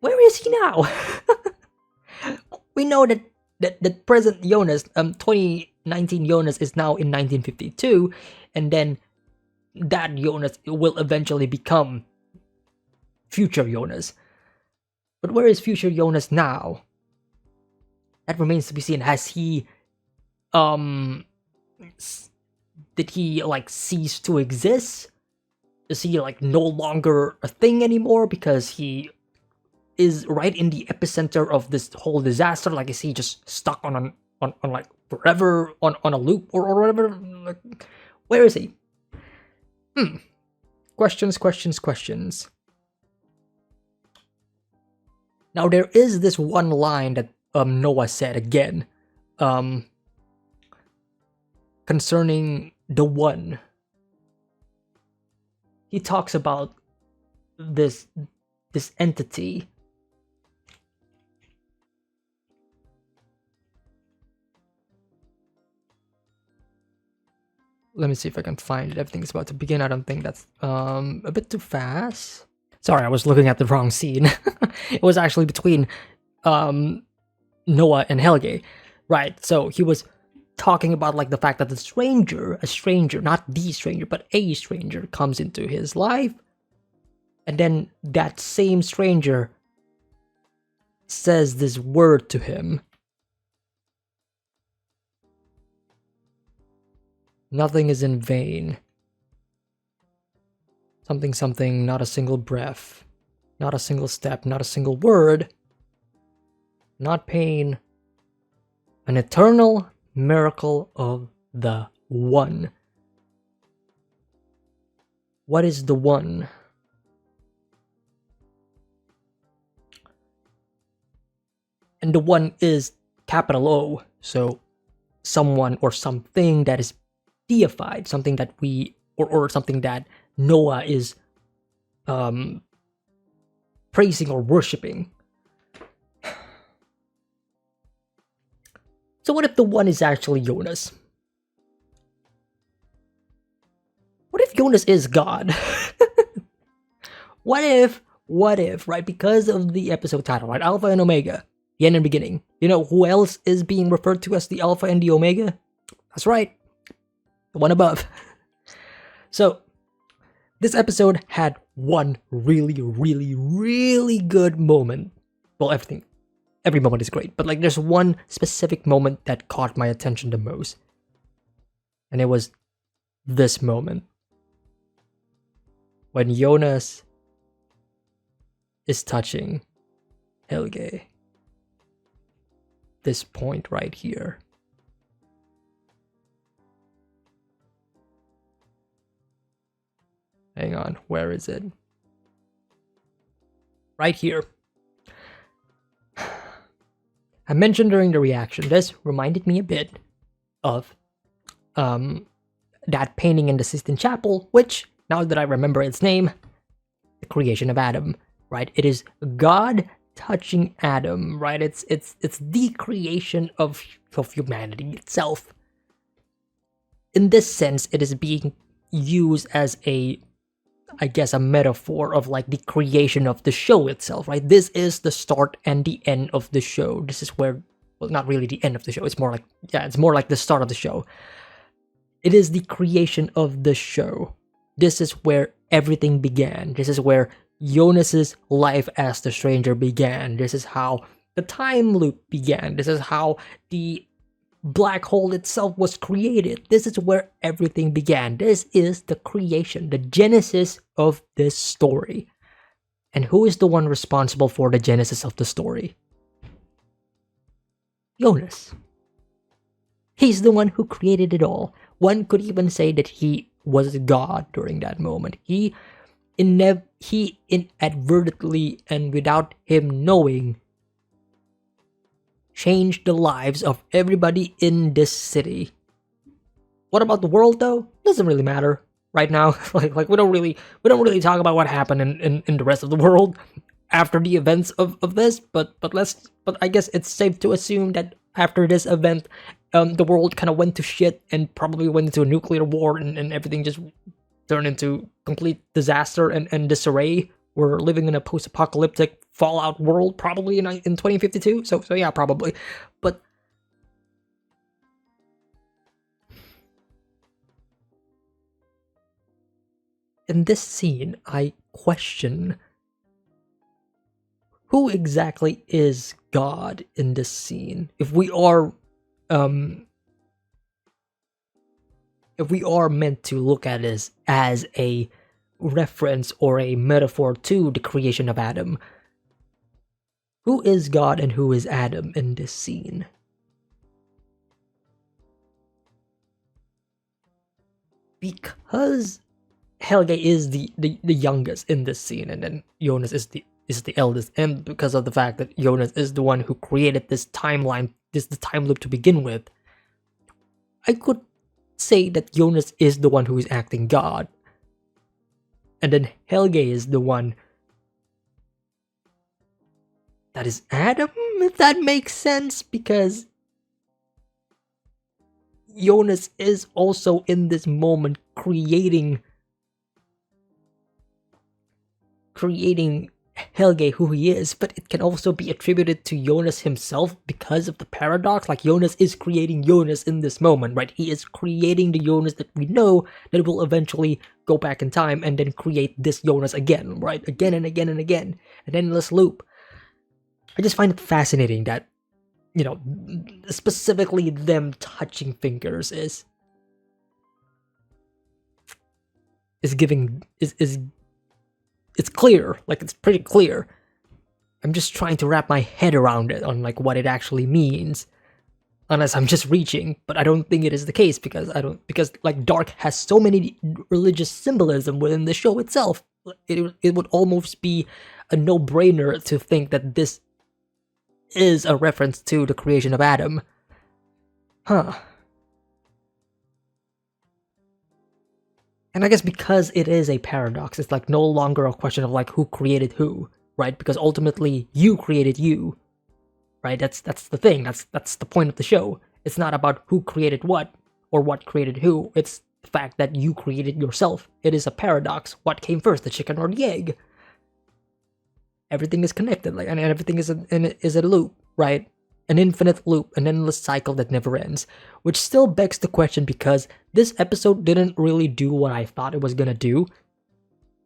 Where is he now? we know that present Jonas, 2019 Jonas is now in 1952, and then that Jonas will eventually become future Jonas. But where is future Jonas now? That remains to be seen. Has he, did he like cease to exist? Is he like no longer a thing anymore because he is right in the epicenter of this whole disaster? Like, is he just stuck on like forever on a loop or whatever? Like, where is he? Questions. Now there is this one line that Noah said again, concerning the One. He talks about this entity. Let me see if I can find it. Everything's about to begin. I don't think that's a bit too fast. Sorry, I was looking at the wrong scene. It was actually between Noah and Helge. Right, so he was talking about like the fact that a stranger, not the stranger, but a stranger comes into his life. And then that same stranger says this word to him. Nothing is in vain. Something, not a single breath, not a single step, not a single word, not pain. An eternal miracle of the One. What is the One? And the One is capital O, so someone or something that is deified, something that we, or something that Noah is praising or worshipping. So what if the One is actually Jonas? What if Jonas is God? What if, right, because of the episode title, right, Alpha and Omega, the end and beginning, you know who else is being referred to as the Alpha and the Omega? That's right, the one above. So, this episode had one really good moment. Well, every moment is great, but like there's one specific moment that caught my attention the most. And it was this moment. When Jonas is touching Helge. This point right here. Hang on, where is it? Right here. I mentioned during the reaction, this reminded me a bit of that painting in the Sistine Chapel, which, now that I remember its name, the creation of Adam, right? It is God touching Adam, right? It's the creation of humanity itself. In this sense, it is being used as a metaphor of like the creation of the show itself, right? This is the start and the end of the show. This is where, well, not really the end of the show. It's more like the start of the show. It is the creation of the show. This is where everything began. This is where Jonas's life as the stranger began. This is how the time loop began. This is how the black hole itself was created. This is where everything began. This is the creation, the genesis of this story. And who is the one responsible for the genesis of the story? Jonas. He's the one who created it all. One could even say that he was God during that moment. He inadvertently and without him knowing changed the lives of everybody in this city. What about the world though? Doesn't really matter right now. like we don't really talk about what happened in the rest of the world after the events of this, but I guess it's safe to assume that after this event, the world kind of went to shit and probably went into a nuclear war and everything just turned into complete disaster and disarray we're living in a post-apocalyptic Fallout world, probably in 2052. So yeah, probably. But in this scene, I question who exactly is God in this scene. If we are meant to look at it as a reference or a metaphor to the creation of Adam, who is God and who is Adam in this scene? Because Helge is the youngest in this scene, and then Jonas is the eldest, and because of the fact that Jonas is the one who created this timeline, the time loop to begin with, I could say that Jonas is the one who is acting God, and then Helge is the one that is Adam, if that makes sense, because Jonas is also in this moment creating Helge who he is, but it can also be attributed to Jonas himself because of the paradox. Like, Jonas is creating Jonas in this moment, right? He is creating the Jonas that we know that will eventually go back in time and then create this Jonas again, right? Again and again and again. An endless loop. I just find it fascinating that, you know, specifically them touching fingers is it's clear, like it's pretty clear. I'm just trying to wrap my head around it on like what it actually means, unless I'm just reaching, but I don't think it is the case because like Dark has so many religious symbolism within the show itself. It would almost be a no-brainer to think that this is a reference to the creation of Adam. Huh. And I guess because it is a paradox, it's like no longer a question of like who created who, right? Because ultimately you created you, right? That's the thing. That's the point of the show. It's not about who created what or what created who. It's the fact that you created yourself. It is a paradox. What came first, the chicken or the egg? Everything is connected, like, and everything is a loop, right? An infinite loop, an endless cycle that never ends, which still begs the question because this episode didn't really do what I thought it was gonna do.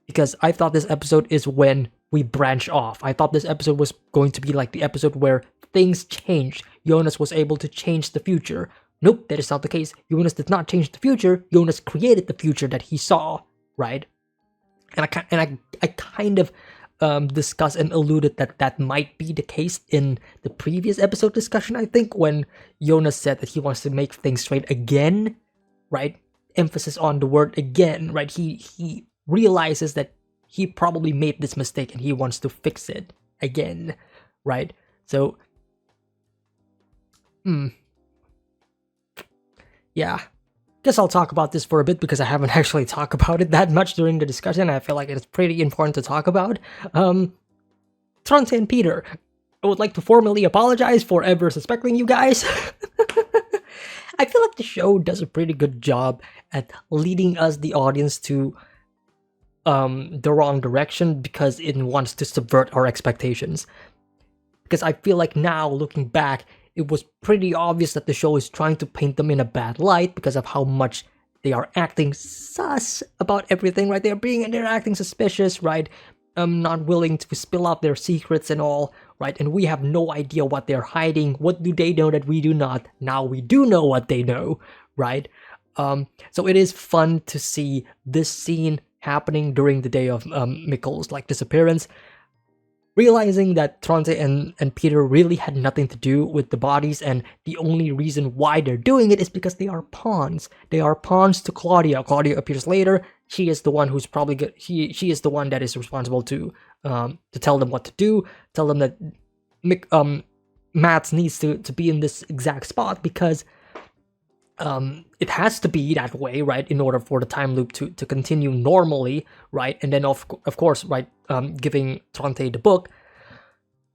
Because I thought this episode is when we branch off. I thought this episode was going to be like the episode where things changed. Jonas was able to change the future. Nope, that is not the case. Jonas did not change the future. Jonas created the future that he saw, right? And I kind of discussed and alluded that might be the case in the previous episode discussion, I think, when Jonas said that he wants to make things straight again, right? Emphasis on the word again, right? He realizes that he probably made this mistake and he wants to fix it again, right? So, yeah. Guess I'll talk about this for a bit because I haven't actually talked about it that much during the discussion. I feel like it's pretty important to talk about. Tronte and Peter, I would like to formally apologize for ever suspecting you guys. I feel like the show does a pretty good job at leading us, the audience, to the wrong direction because it wants to subvert our expectations. Because I feel like now, looking back, it was pretty obvious that the show is trying to paint them in a bad light because of how much they are acting sus about everything, right? They're acting suspicious, right? Not willing to spill out their secrets and all, right? And we have no idea what they're hiding. What do they know that we do not? Now we do know what they know, right? So it is fun to see this scene happening during the day of Mikkel's like disappearance. Realizing that Tronte and Peter really had nothing to do with the bodies, and the only reason why they're doing it is because they are pawns. They are pawns to Claudia. Claudia appears later. She is the one who's probably good. She is the one that is responsible to tell them what to do. Tell them that Mads needs to be in this exact spot because it has to be that way, right, in order for the time loop to continue normally, right? And then of course, right, giving Tronte the book.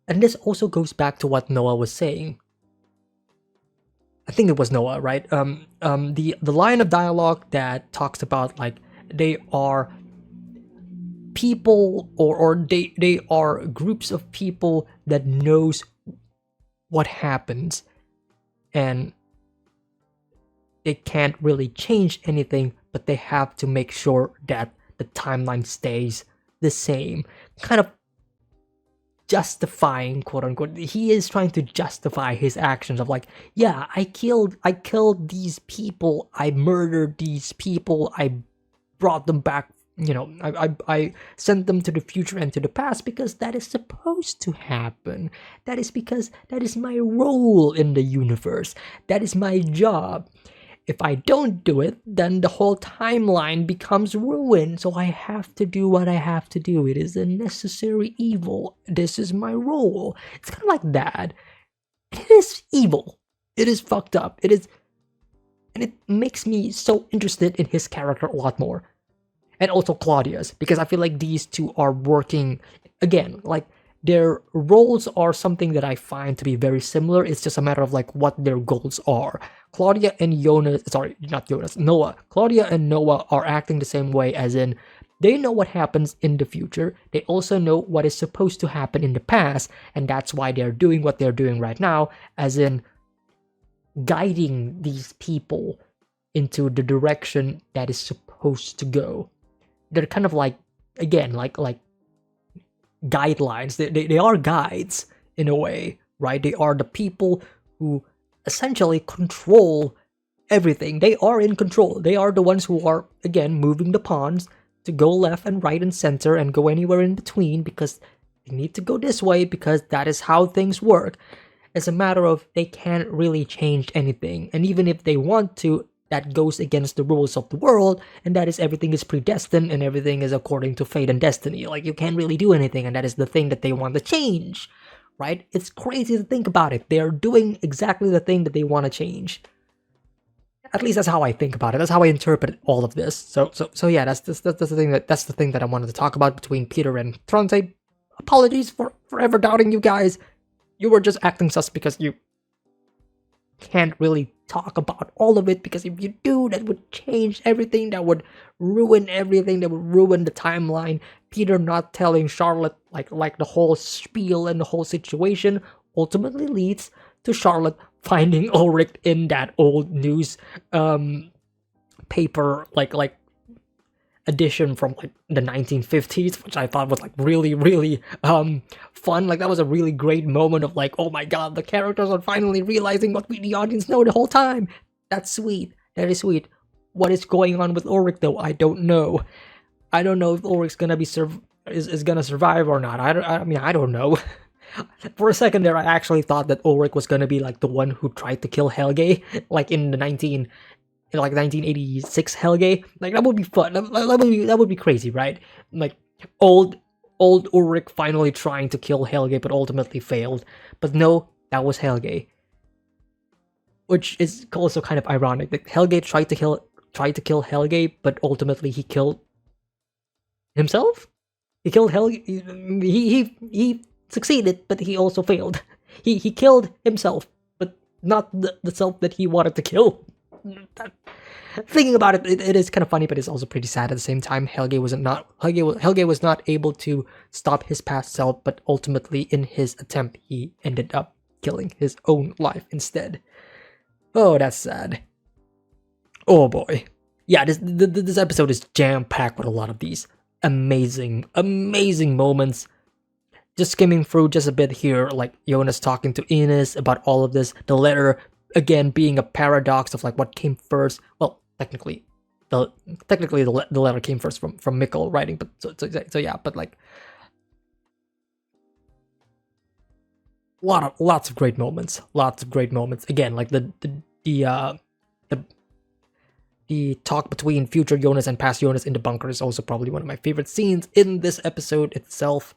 And this also goes back to what Noah was saying. I think it was Noah, right? The line of dialogue that talks about like they are people, or they are groups of people that knows what happens, and they can't really change anything, but they have to make sure that the timeline stays the same. Kind of justifying, quote unquote. He is trying to justify his actions of like, yeah, I killed these people, I murdered these people, I brought them back, you know, I sent them to the future and to the past because that is supposed to happen. That is because that is my role in the universe. That is my job. If I don't do it, then the whole timeline becomes ruined. So I have to do what I have to do. It is a necessary evil. This is my role. It's kind of like that. It is evil. It is fucked up. It is, and it makes me so interested in his character a lot more. And also Claudia's, because I feel like these two are working, again, like, their roles are something that I find to be very similar. It's just a matter of like what their goals are. Claudia and Noah. Claudia and Noah are acting the same way, as in they know what happens in the future. They also know what is supposed to happen in the past, and that's why they're doing what they're doing right now, as in guiding these people into the direction that is supposed to go. They're kind of like, again, like guidelines. They are guides in a way, right? They are the people who essentially control everything. They are in control. They are the ones who are, again, moving the pawns to go left and right and center and go anywhere in between, because they need to go this way because that is how things work. It's a matter of they can't really change anything, and even if they want to, that goes against the rules of the world, and that is everything is predestined and everything is according to fate and destiny. Like, you can't really do anything, and that is the thing that they want to change, right? It's crazy to think about it. They're doing exactly the thing that they want to change. At least that's how I think about it. That's how I interpret all of this. So yeah, that's the thing that I wanted to talk about between Peter and Tronte. Apologies for forever doubting you guys. You were just acting sus because you can't really talk about all of it, because if you do, that would change everything, that would ruin everything, that would ruin the timeline. Peter not telling Charlotte like the whole spiel and the whole situation ultimately leads to Charlotte finding Ulrich in that old news paper like edition from like the 1950s, which I thought was like really fun. Like, that was a really great moment of like, oh my god, the characters are finally realizing what we the audience know the whole time. That's sweet. That is sweet. What is going on with Ulrich though? I don't know. I don't know if Ulrich's gonna be is gonna survive or not. I mean, I don't know. For a second there, I actually thought that Ulrich was gonna be like the one who tried to kill Helge, like in the 1986 Helge. Like, that would be fun. That would be crazy, right? Like, old Ulrich finally trying to kill Helge, but ultimately failed. But no, that was Helge, which is also kind of ironic. Like, Helge tried to kill Helge, but ultimately he killed himself. He killed Helge. He succeeded, but he also failed. He killed himself, but not the self that he wanted to kill. Thinking about it, it is kind of funny, but it's also pretty sad at the same time. Helge was not able to stop his past self, but ultimately in his attempt, he ended up killing his own life instead. Oh, that's sad. Oh boy. Yeah, this episode is jam-packed with a lot of these amazing moments. Just skimming through just a bit here, like Jonas talking to Ines about all of this, the letter again being a paradox of like what came first. Well, technically the letter came first from Mikkel writing, but so yeah, but like lots of great moments. Again, like the talk between future Jonas and past Jonas in the bunker is also probably one of my favorite scenes in this episode itself.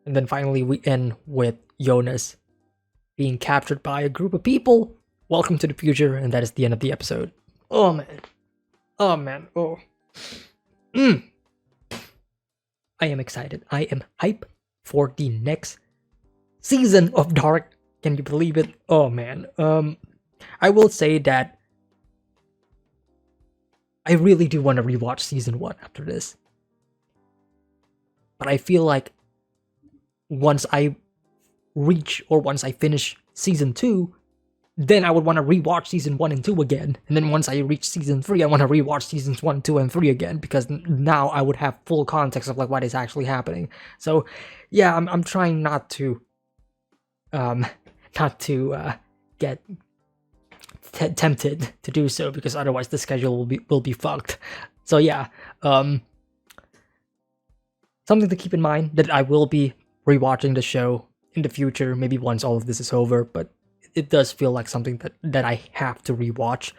And then finally we end with Jonas being captured by a group of people. Welcome to the future, and that is the end of the episode. Oh man. I am excited. I am hyped for the next season of Dark. Can you believe it? Oh man. I will say that I really do want to rewatch season 1 after this. But I feel like once I finish season 2, then I would want to rewatch season 1 and 2 again. And then once I reach season 3, I want to rewatch seasons 1, 2, and 3 again, because now I would have full context of like what is actually happening. So yeah, I'm trying not to get tempted to do so, because otherwise the schedule will be fucked. So yeah, something to keep in mind, that I will be rewatching the show in the future, maybe once all of this is over, but it does feel like something that I have to rewatch.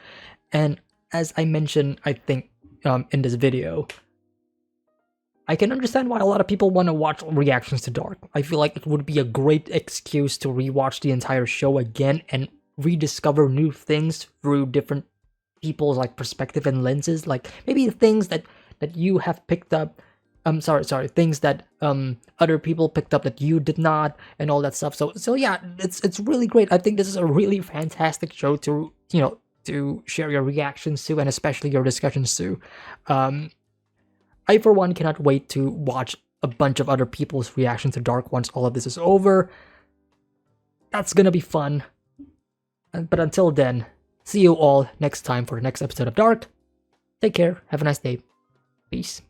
And as I mentioned, I think in this video, I can understand why a lot of people want to watch reactions to Dark. I feel like it would be a great excuse to rewatch the entire show again and rediscover new things through different people's like perspective and lenses, like maybe things that you have picked up, things that other people picked up that you did not, and all that stuff. So yeah, it's really great. I think this is a really fantastic show to to share your reactions to, and especially your discussions to. I for one cannot wait to watch a bunch of other people's reactions to Dark once all of this is over. That's gonna be fun. But until then, see you all next time for the next episode of Dark. Take care, have a nice day. Peace.